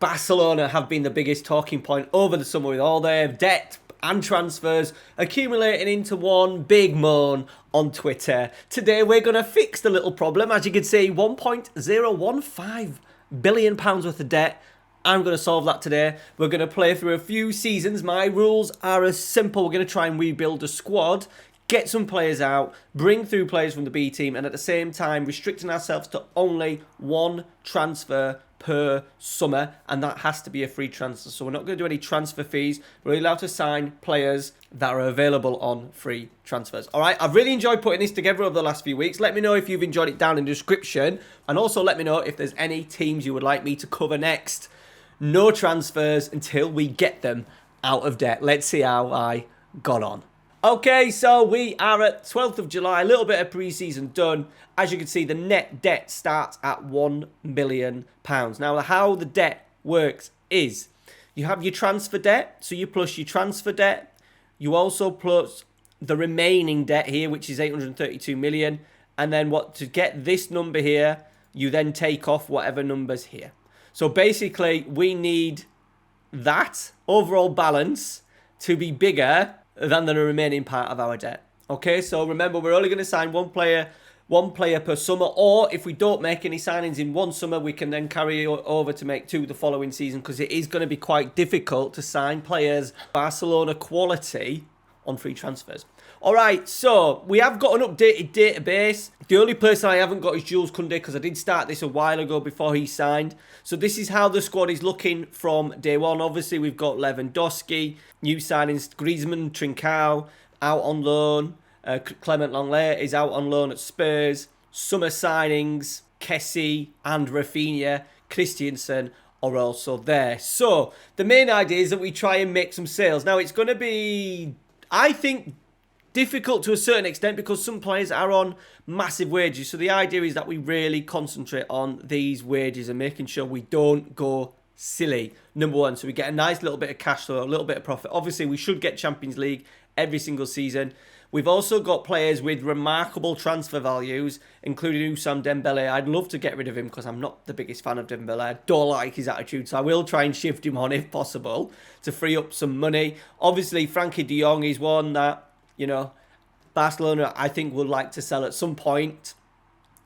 Barcelona have been the biggest talking point over the summer with all their debt and transfers accumulating into one big moan on Twitter. Today we're going to fix the little problem. As you can see, £1.015 billion worth of debt. I'm going to solve that today. We're going to play through a few seasons. My rules are as simple. We're going to try and rebuild a squad, get some players out, bring through players from the B team, and at the same time restricting ourselves to only one transfer per summer, and that has to be a free transfer. So we're not going to do any transfer fees. We're allowed to sign players that are available on free transfers. All right, I've really enjoyed putting this together over the last few weeks. Let me know if you've enjoyed it down in the description, and also let me know if there's any teams you would like me to cover next. No transfers until we get them out of debt. Let's see how I got on. Okay, so we are at 12th of July, a little bit of pre-season done. As you can see, the net debt starts at £1 million. Now, how the debt works is you have your transfer debt, so you plus your transfer debt. You also plus the remaining debt here, which is 832 million. And then to get this number here, you then take off whatever number's here. So basically, we need that overall balance to be bigger than the remaining part of our debt. Okay, so remember, we're only going to sign one player per summer, or if we don't make any signings in one summer, we can then carry over to make two the following season, because it is going to be quite difficult to sign players Barcelona quality on free transfers. All right, so we have got an updated database. The only person I haven't got is Jules Koundé, because I did start this a while ago before he signed. So this is how the squad is looking from day one. Obviously, we've got Lewandowski, new signings, Griezmann, Trincao, out on loan. Clement Lenglet is out on loan at Spurs. Summer signings, Kessie and Rafinha, Christensen are also there. So the main idea is that we try and make some sales. Now, it's going to be, I think, difficult to a certain extent because some players are on massive wages. So the idea is that we really concentrate on these wages and making sure we don't go silly. Number one, so we get a nice little bit of cash flow, a little bit of profit. Obviously, we should get Champions League every single season. We've also got players with remarkable transfer values, including Ousmane Dembele. I'd love to get rid of him because I'm not the biggest fan of Dembele. I don't like his attitude, so I will try and shift him on if possible to free up some money. Obviously, Frankie de Jong is one that, you know, Barcelona, I think, would like to sell at some point.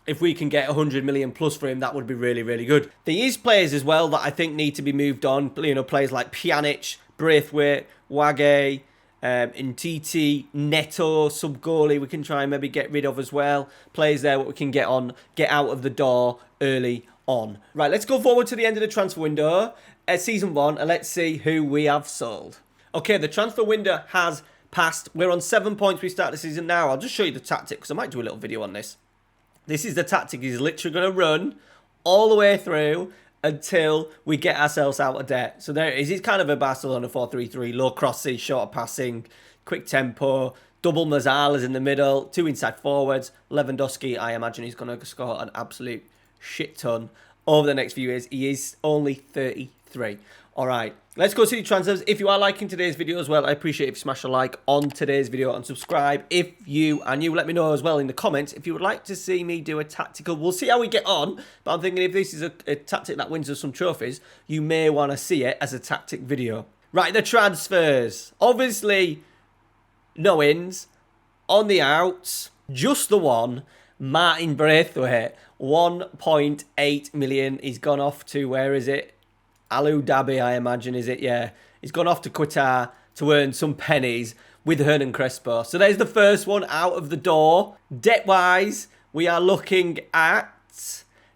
If we can get 100 million plus for him, that would be really, really good. There is players as well that I think need to be moved on. You know, players like Pjanic, Braithwaite, Wage, Ntiti, Neto, sub goalie, we can try and maybe get rid of as well. Players there what we can get out of the door early on. Right, let's go forward to the end of the transfer window, season one, and let's see who we have sold. Okay, the transfer window has passed. We're on 7 points. We start the season now. I'll just show you the tactic because I might do a little video on this. This is the tactic. He's literally going to run all the way through until we get ourselves out of debt. So there it is. It's kind of a Barcelona 4-3-3. Low crosses, shorter passing, quick tempo. Double Mazzala's in the middle. Two inside forwards. Lewandowski, I imagine he's going to score an absolute shit ton over the next few years. He is only 33. All right, let's go see the transfers. If you are liking today's video as well, I appreciate if you smash a like on today's video and subscribe if you are new. Let me know as well in the comments if you would like to see me do a tactical. We'll see how we get on, but I'm thinking if this is a tactic that wins us some trophies, you may want to see it as a tactic video. Right, the transfers. Obviously, no ins. On the outs, just the one. Martin Braithwaite, 1.8 million. He's gone off to, where is it? Abu Dhabi, I imagine, is it? Yeah. He's gone off to Qatar to earn some pennies with Hernan Crespo. So there's the first one out of the door. Debt-wise, we are looking at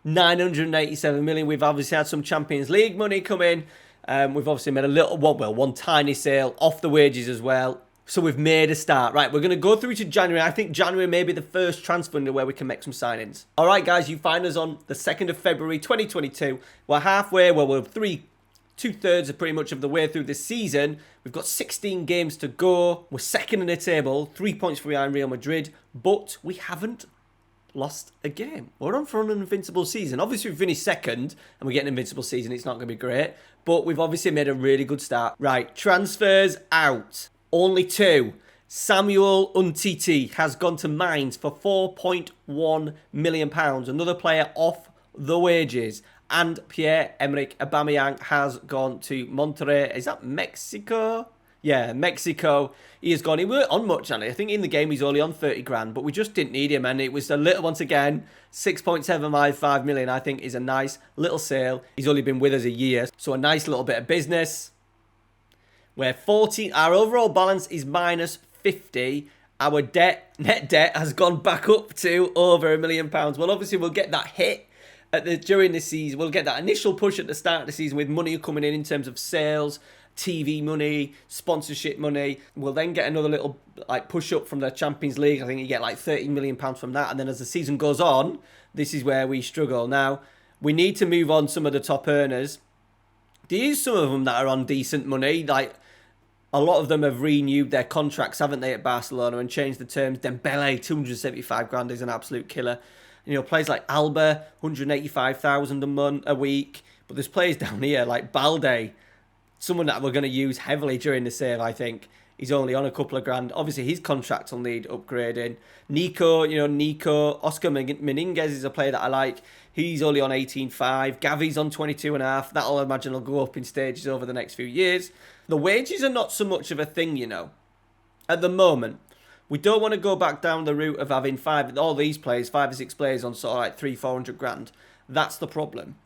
987 million. We've obviously had some Champions League money come in. We've obviously made a little, one tiny sale off the wages as well. So we've made a start. Right, we're going to go through to January. I think January may be the first transfer window where we can make some signings. All right, guys, you find us on the 2nd of February, 2022. We're halfway, well, we're two-thirds of pretty much of the way through this season. We've got 16 games to go. We're second in the table, 3 points behind Real Madrid, but we haven't lost a game. We're on for an invincible season. Obviously, we finished second and we get an invincible season. It's not going to be great, but we've obviously made a really good start. Right, transfers out. Only two. Samuel Umtiti has gone to Mainz for £4.1 million. Another player off the wages. And Pierre-Emerick Aubameyang has gone to Monterrey. Is that Mexico? Yeah, Mexico. He has gone. He weren't on much, and I think in the game he's only on 30 grand, but we just didn't need him, and it was a little, once again, 6.755 million, I think, is a nice little sale. He's only been with us a year, so a nice little bit of business. Where our overall balance is minus 50. Our net debt has gone back up to over £1 million. Well, obviously, we'll get that hit during the season. We'll get that initial push at the start of the season with money coming in terms of sales, TV money, sponsorship money. We'll then get another little push up from the Champions League. I think you get £30 million from that. And then as the season goes on, this is where we struggle. Now, we need to move on some of the top earners. There is some of them that are on decent money. A lot of them have renewed their contracts, haven't they, at Barcelona and changed the terms. Dembele, 275 grand is an absolute killer. Players like Alba, 185,000 a week. But there's players down here like Balde, someone that we're going to use heavily during the sale, I think. He's only on a couple of grand. Obviously, his contract will need upgrading. Nico, Oscar Meninguez is a player that I like. He's only on 18.5. Gavi's on 22.5. That'll, I imagine, will go up in stages over the next few years. The wages are not so much of a thing, At the moment, we don't want to go back down the route of having all these players, 5 or 6 players on sort of 300-400 grand. That's the problem.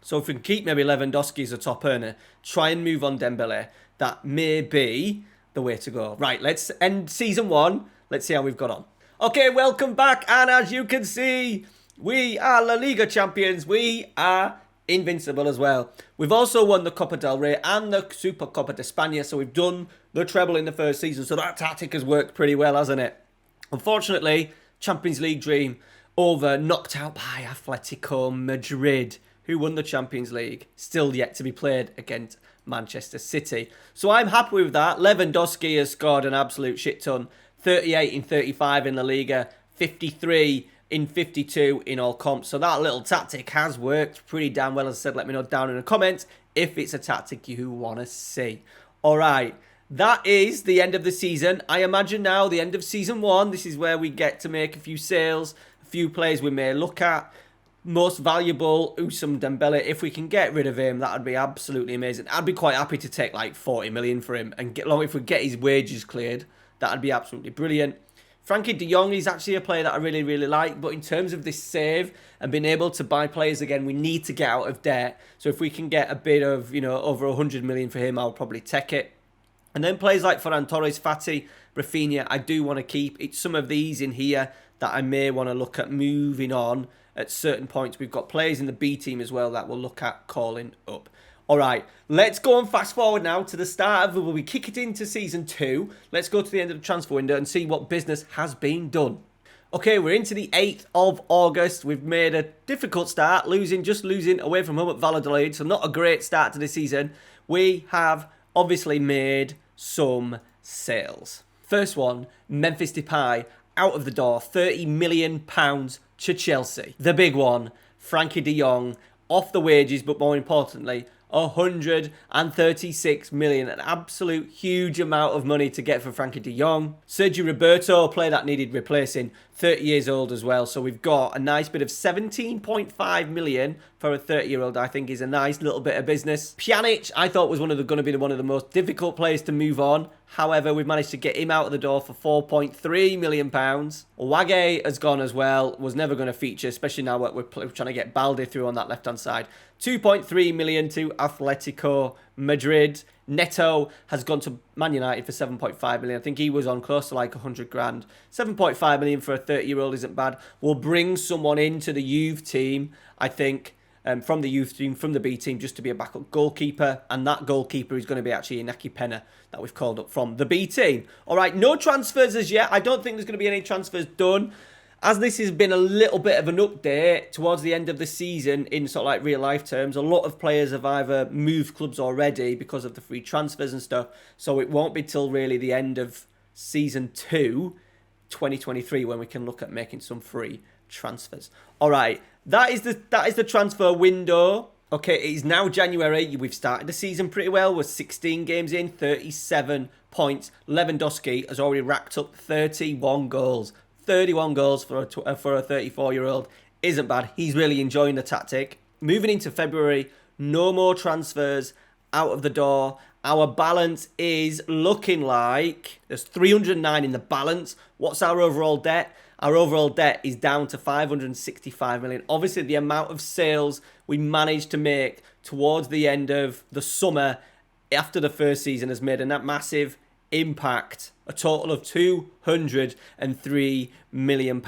So if we can keep maybe Lewandowski as a top earner, try and move on Dembele, that may be the way to go. Right, let's end season 1. Let's see how we've got on. Okay, welcome back. And as you can see, we are La Liga champions. We are invincible as well. We've also won the Copa del Rey and the Super Copa de España. So we've done the treble in the first season. So that tactic has worked pretty well, hasn't it? Unfortunately, Champions League dream over, knocked out by Atletico Madrid, who won the Champions League, still yet to be played against Manchester City. So I'm happy with that. Lewandowski has scored an absolute shit ton. 38 in 35 in La Liga, 53 in 52 in all comps. So that little tactic has worked pretty damn well. As I said, let me know down in the comments if it's a tactic you want to see. All right, that is the end of the season. I imagine now the end of season 1, this is where we get to make a few sales, a few players we may look at. Most valuable, Usam Dembele. If we can get rid of him, that would be absolutely amazing. I'd be quite happy to take 40 million for him. And if we get his wages cleared, that would be absolutely brilliant. Frankie de Jong is actually a player that I really, really like. But in terms of this save and being able to buy players again, we need to get out of debt. So if we can get a bit of, over 100 million for him, I'll probably take it. And then players like Ferran Torres, Fati, Rafinha, I do want to keep. It's some of these in here that I may want to look at moving on at certain points. We've got players in the B team as well that we'll look at calling up. All right, let's go and fast forward now to the start of, we kick it into season 2. Let's go to the end of the transfer window and see what business has been done. Okay, we're into the 8th of August. We've made a difficult start, just losing away from home at Valladolid, so not a great start to the season. We have obviously made some sales. First one, Memphis Depay, out of the door, £30 million to Chelsea. The big one, Frankie de Jong, off the wages, but more importantly, 136 million, an absolute huge amount of money to get for Frankie de Jong. Sergio Roberto, a player that needed replacing, 30 years old as well. So we've got a nice bit of 17.5 million for a 30-year-old, I think is a nice little bit of business. Pjanic, I thought was going to be one of the most difficult players to move on. However, we've managed to get him out of the door for £4.3 million. Wage has gone as well, was never going to feature, especially now that we're trying to get Balde through on that left-hand side. 2.3 million to Atletico Madrid. Neto has gone to Man United for 7.5 million. I think he was on close to 100 grand. 7.5 million for a 30-year-old isn't bad. We'll bring someone into the youth team, I think, from the youth team, from the B team, just to be a backup goalkeeper. And that goalkeeper is going to be actually Inaki Pena that we've called up from the B team. All right, no transfers as yet. I don't think there's going to be any transfers done. As this has been a little bit of an update towards the end of the season in sort of real life terms, a lot of players have either moved clubs already because of the free transfers and stuff. So it won't be till really the end of season 2, 2023, when we can look at making some free transfers. All right, that is the transfer window. Okay, it is now January. We've started the season pretty well. We're 16 games in, 37 points. Lewandowski has already racked up 31 goals. 31 goals for a 34-year-old isn't bad. He's really enjoying the tactic. moving into February, no more transfers out of the door. Our balance is looking like there's 309 in the balance. What's our overall debt? Our overall debt is down to 565 million. Obviously, the amount of sales we managed to make towards the end of the summer after the first season has made a massive impact. A total of £203 million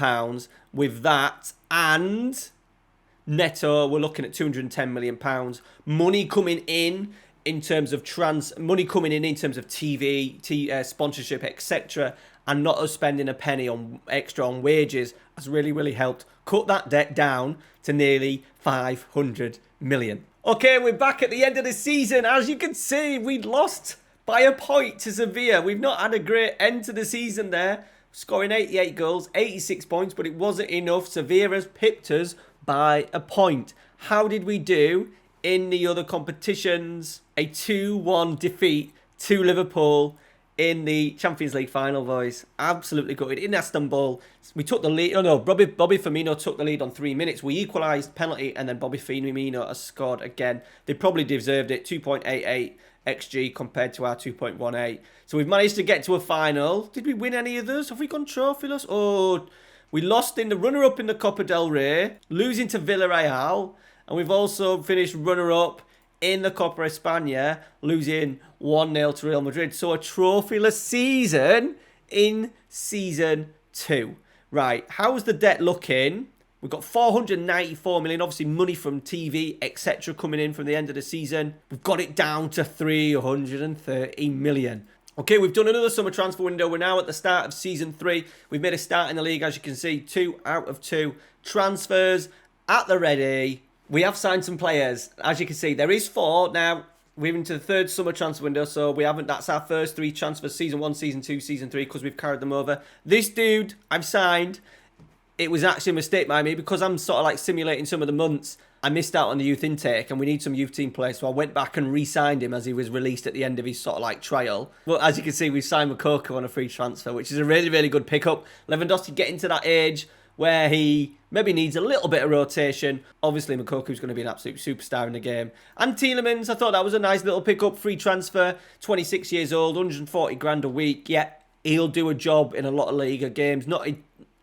with that, and netto we're looking at £210 million. Money coming in terms of TV, sponsorship, etc., and not us spending a penny on extra on wages has really helped cut that debt down to nearly 500 million. Okay, we're back at the end of the season. As you can see, we'd lost by a point to Sevilla. We've not had a great end to the season there, scoring 88 goals, 86 points, but it wasn't enough. Sevilla has pipped us by a point. How did we do in the other competitions? A 2-1 defeat to Liverpool in the Champions League final, boys. Absolutely gutted. In Istanbul, we took the lead. Oh no, Bobby Firmino took the lead on 3 minutes. We equalised penalty, and then Bobby Firmino has scored again. They probably deserved it. 2.88 XG compared to our 2.18. So we've managed to get to a final. Did we win any of those? Have we gone trophyless? Oh, we lost in the runner-up in the Copa del Rey, losing to Villarreal, and we've also finished runner-up in the Copa España, losing 1-0 to Real Madrid. So a trophyless season in Season 2. Right, how's the debt looking? We've got 494 million, obviously money from TV, etc. coming in from the end of the season. We've got it down to 330 million. Okay, we've done another summer transfer window. We're now at the start of Season 3. We've made a start in the league, as you can see, 2 out of 2 transfers at the ready. We have signed some players. As you can see, there is 4. Now, we're into the 3rd summer transfer window, so we haven't. That's our first 3 transfers, Season 1, Season 2, Season 3, because we've carried them over. This dude I've signed, it was actually a mistake by me because I'm sort of like simulating some of the months. I missed out on the youth intake and we need some youth team players, so I went back and re-signed him as he was released at the end of his sort of like trial. Well, as you can see, we've signed Moukoko on a free transfer, which is a really good pickup. Lewandowski getting to that age where he maybe needs a little bit of rotation. Obviously, Moukoko's going to be an absolute superstar in the game. And Tielemans, I thought that was a nice little pickup. Free transfer, 26 years old, 140 grand a week. Yeah, he'll do a job in a lot of Liga games. Not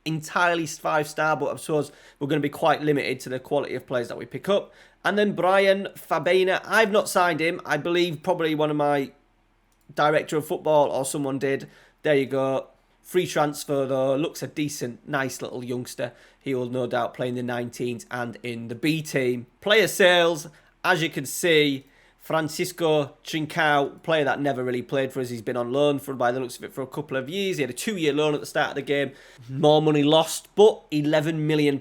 entirely 5-star, but I suppose we're going to be quite limited to the quality of players that we pick up. And then Brian Fabena, I've not signed him. I believe probably one of my director of football or someone did. There you go. Free transfer though, looks a decent, nice little youngster. He will no doubt play in the 19s and in the B team. Player sales, as you can see, Francisco Trincao, player that never really played for us. He's been on loan for, by the looks of it, for a couple of years. He had a 2-year loan at the start of the game. More money lost, but £11 million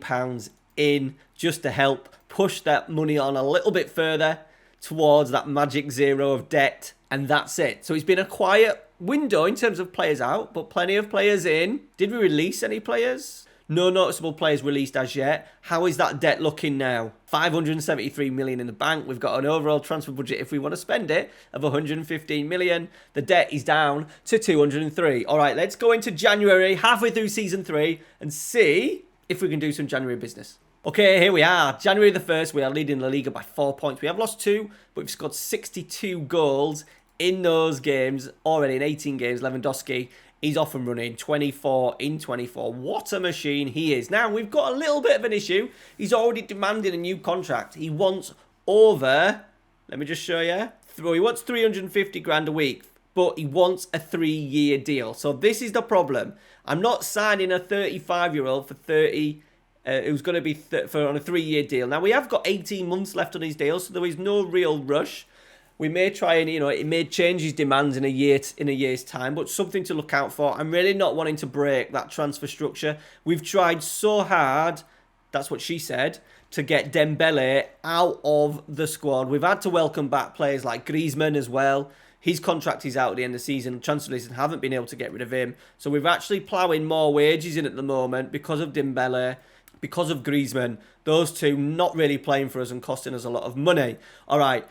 in just to help push that money on a little bit further towards that magic 0 of debt. And that's it. So it's been a quiet window in terms of players out, but plenty of players in. Did we release any players? No noticeable players released as yet. How is that debt looking now? 573 million in the bank. We've got an overall transfer budget, if we want to spend it, of 115 million. The debt is down to 203. All right, let's go into January, halfway through Season 3, and see if we can do some January business. Okay, here we are. January the 1st, we are leading La Liga by 4 points. We have lost 2, but we've scored 62 goals in those games. Already in 18 games, Lewandowski, he's off and running. 24 in 24. What a machine he is. Now, we've got a little bit of an issue. He's already demanding a new contract. He wants over, let me just show you. He wants 350 grand a week, but he wants a 3-year deal. So this is the problem. I'm not signing a 35-year-old for 30. It was going to be on a 3-year deal. Now, we have got 18 months left on his deal, so there is no real rush. We may try and, it may change his demands in a year's time, but something to look out for. I'm really not wanting to break that transfer structure. We've tried so hard, that's what she said, to get Dembele out of the squad. We've had to welcome back players like Griezmann as well. His contract is out at the end of the season. Transfer list haven't been able to get rid of him. So we're actually ploughing more wages in at the moment because of Dembele, because of Griezmann. Those two not really playing for us and costing us a lot of money. All right.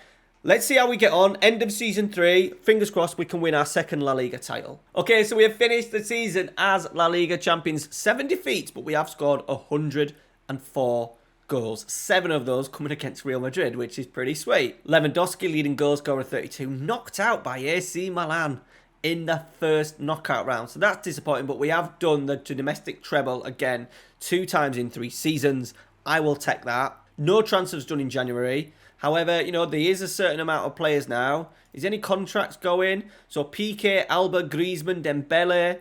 Let's see how we get on. End of Season 3. Fingers crossed we can win our 2nd La Liga title. Okay, so we have finished the season as La Liga champions. 7 defeats, but we have scored 104 goals. 7 of those coming against Real Madrid, which is pretty sweet. Lewandowski leading goal scorer 32, knocked out by AC Milan in the first knockout round. So that's disappointing, but we have done the domestic treble again 2 times in 3 seasons. I will take that. No transfers done in January. However, you know, there is a certain amount of players now. Is any contracts going? So Piqué, Alba, Griezmann, Dembele,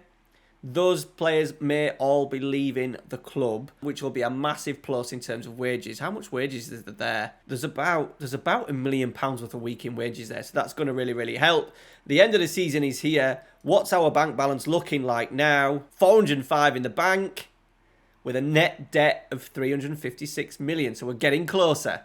those players may all be leaving the club, which will be a massive plus in terms of wages. How much wages is there? There's about £1 million worth a week in wages there, so that's going to really, really help. The end of the season is here. What's our bank balance looking like now? 405 in the bank with a net debt of 356 million, so we're getting closer.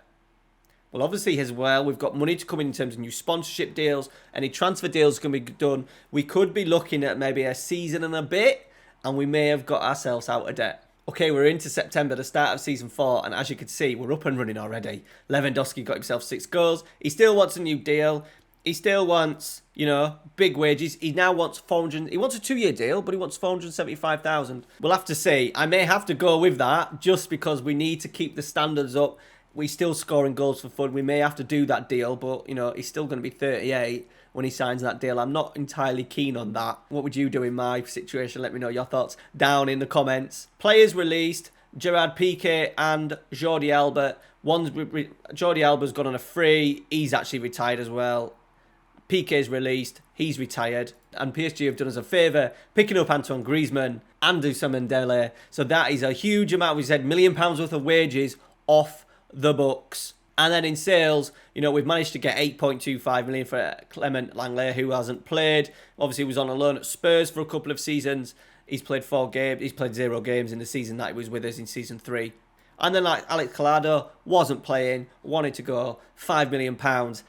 Well, obviously, as well, we've got money to come in terms of new sponsorship deals. Any transfer deals can be done. We could be looking at maybe a season and a bit, and we may have got ourselves out of debt. Okay, we're into September, the start of season 4, and as you can see, we're up and running already. Lewandowski got himself 6 goals. He still wants a new deal. He still wants, you know, big wages. He now wants 400. He wants a 2-year deal, but he wants 475,000. We'll have to see. I may have to go with that just because we need to keep the standards up. We're still scoring goals for fun. We may have to do that deal, but, you know, he's still going to be 38 when he signs that deal. I'm not entirely keen on that. What would you do in my situation? Let me know your thoughts down in the comments. Players released, Gerard Piqué and Jordi Alba. Jordi Alba's gone on a free. He's actually retired as well. Piqué's released. He's retired. And PSG have done us a favour, picking up Antoine Griezmann and Ousmane Dembele. So that is a huge amount. We said £1 million worth of wages off the books. And then in sales, you know, we've managed to get 8.25 million for Clement Langley, who hasn't played. Obviously, he was on a loan at Spurs for a couple of seasons. He's played 4 games. He's played 0 games in the season that he was with us in season 3. And then like Alex Collado wasn't playing, wanted to go, £5 million.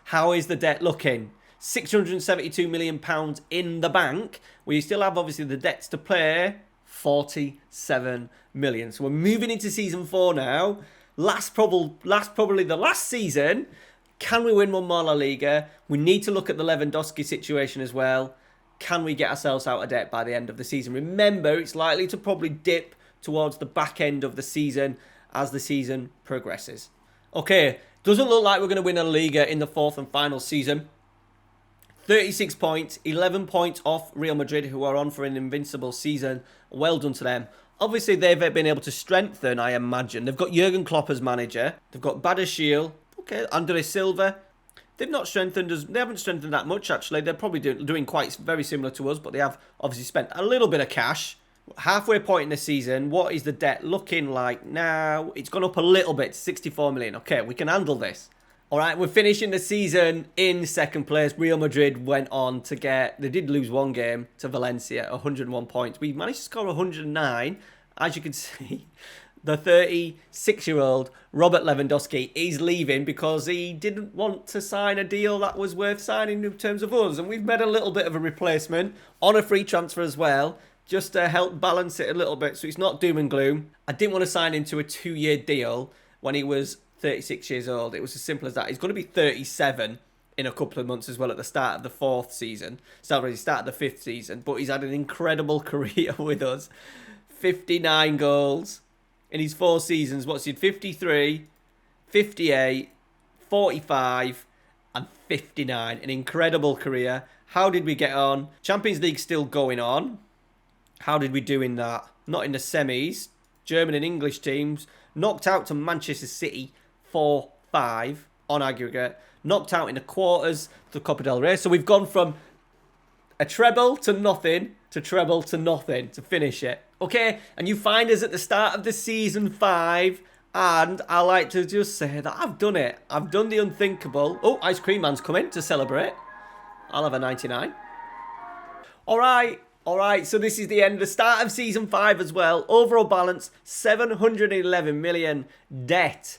How is the debt looking? £672 million in the bank. We still have obviously the debts to pay, 47 million. So we're moving into season 4 now. Probably the last season. Can we win one more La Liga? We need to look at the Lewandowski situation as well. Can we get ourselves out of debt by the end of the season? Remember, it's likely to probably dip towards the back end of the season as the season progresses. Okay, doesn't look like we're going to win a La Liga in the 4th and final season. 36 points, 11 points off Real Madrid, who are on for an invincible season. Well done to them. Obviously, they've been able to strengthen, I imagine. They've got Jurgen Klopp as manager. They've got Badiashile. Okay, Andre Silva. They've not strengthened us. They haven't strengthened that much, actually. They're probably doing quite very similar to us, but they have obviously spent a little bit of cash. Halfway point in the season, what is the debt looking like now? It's gone up a little bit to 64 million. Okay, we can handle this. All right, we're finishing the season in 2nd place. Real Madrid went on to they did lose 1 game to Valencia, 101 points. We managed to score 109. As you can see, the 36-year-old Robert Lewandowski is leaving because he didn't want to sign a deal that was worth signing in terms of us. And we've made a little bit of a replacement on a free transfer as well, just to help balance it a little bit so it's not doom and gloom. I didn't want to sign into a 2-year deal when he was 36 years old. It was as simple as that. He's going to be 37 in a couple of months as well at the start of the 4th season. Start of the 5th season. But he's had an incredible career with us. 59 goals in his 4 seasons. What's he? 53, 58, 45 and 59. An incredible career. How did we get on? Champions League still going on. How did we do in that? Not in the semis. German and English teams. Knocked out to Manchester City 4-5 on aggregate. Knocked out in the quarters to Copa del Rey. So we've gone from a treble to nothing to treble to nothing to finish it. Okay, and you find us at the start of the season 5. And I like to just say that I've done it. I've done the unthinkable. Oh, Ice Cream Man's coming to celebrate. I'll have a 99. Alright, so this is the end, the start of season 5 as well. Overall balance, 711 million. Debt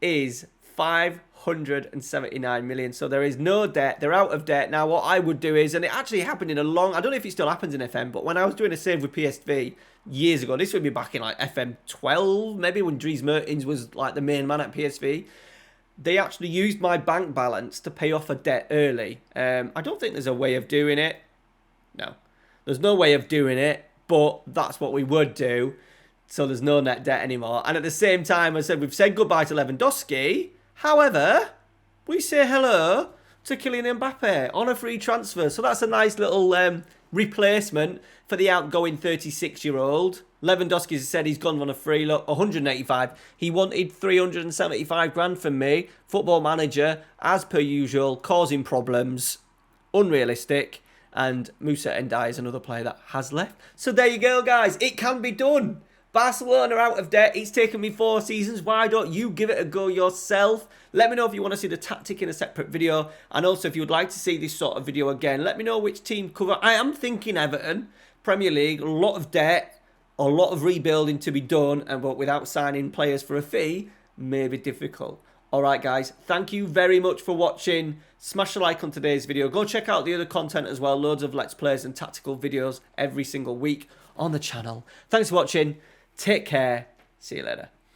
is 579 million. So there is no debt. They're out of debt. Now, what I would do is, and it actually happened in I don't know if it still happens in FM, but when I was doing a save with PSV years ago, this would be back in like FM 12, maybe when Dries Mertens was like the main man at PSV. They actually used my bank balance to pay off a debt early. I don't think there's a way of doing it. No. There's no way of doing it, but that's what we would do So there's no net debt anymore. And at the same time, I said we've said goodbye to Lewandowski. However, we say hello to Kylian Mbappe on a free transfer. So that's a nice little replacement for the outgoing 36-year-old. Lewandowski has said he's gone on a free. Look, 185. He wanted 375 grand from me. Football Manager, as per usual, causing problems. Unrealistic. And Moussa Ndiaye is another player that has left. So there you go, guys. It can be done. Barcelona out of debt. It's taken me 4 seasons. Why don't you give it a go yourself? Let me know if you want to see the tactic in a separate video. And also, if you would like to see this sort of video again, let me know which team cover. I am thinking Everton, Premier League, a lot of debt, a lot of rebuilding to be done, and but without signing players for a fee, may be difficult. Alright guys, thank you very much for watching. Smash a like on today's video. Go check out the other content as well. Loads of Let's Plays and tactical videos every single week on the channel. Thanks for watching. Take care. See you later.